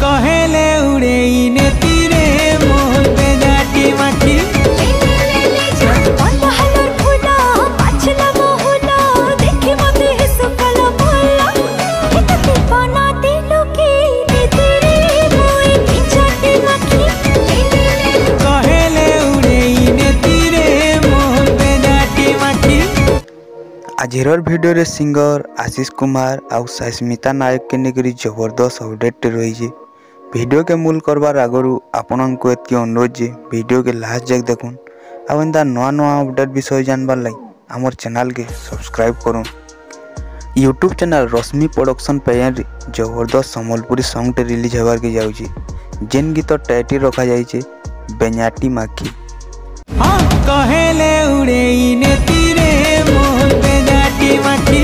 कहेले उड़े ने तीरे मोर पे जाटी माटी आज हिरोर वीडियो रे सिंगर आशीष कुमार आउ सस्मिता नायक के निकरी जबरदस्त अपडेट रही। वीडियो के मूल करबार आगरू आपण को एतकी अनुरोध जे वीडियो के लास्ट जाक देखुन आ एंता नवा नवा अपडेट विषय जानबार लगी आमर चैनल के सब्सक्राइब करूँ। यूट्यूब चैनल रश्मि प्रोडक्शन पेज जबरदस्त सम्बलपुरी सॉन्ग टे रिलीज होबार के जाउची जेन गीत टाइटल रखा जाइए बेंजाटी माखी। कहेले उड़े ने तीरे मोर पे जाटी माटी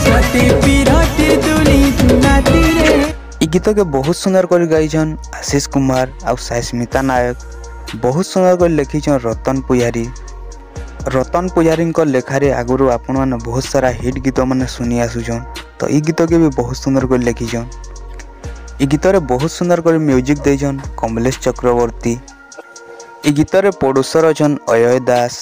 छाती पिरती दुली नाती रे। ई गीत के बहुत सुंदर कर गाइछन आशीष कुमार आ सस्मिता नायक। बहुत सुंदर कर लिखिछन रतन पुजारी। रतन पुजारी को लेखारे आगुरु आपण माने बहुत सारा हिट गीत माने सुनी आसुछन तो ई गीत के भी बहुत सुंदर कर लिखिछन। ई गीत रे बहुत सुंदर कर म्यूजिक देछन कमलेश चक्रवर्ती। ई गीत रे प्रोड्यूसर अछन अजय दास।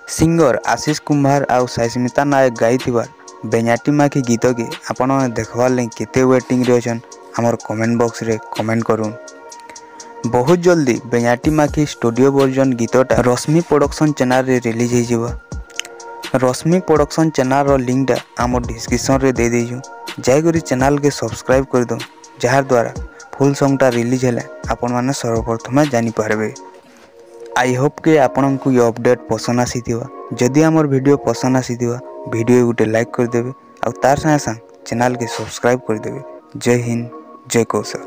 सिंगर आशीष कुमार आउ सस्मिता नायक गाइथिबार बेंजाटी माखी गीत के आपण माने देखबार लई केते वेटिंग रे अछन हमर कमेंट बॉक्स रे कमेंट करूँ। बहुत जल्दी बेंजाटी माखी स्टूडियो वर्जन गीतटा रश्मि प्रोडक्शन चैनल रे रिलीज हो जिवो। रश्मि प्रोडक्शन चैनल रो लिंक टा आम डिस्क्रिप्शन रे दे देजु जाय चैनल के सब्सक्राइब कर दो जार द्वारा फुल सॉन्ग टा रिलीज हेले आपण माने सर्वप्रथम जानि पारबे। आई होप के आपण को ये अपडेट पसंद आसीथिबा। जदि हमर वीडियो पसंद आसीथिबा वीडियो गुटे लाइक कर देबे और तार संगे संग चैनल के सब्सक्राइब कर देबे। जय हिंद जय कौशल।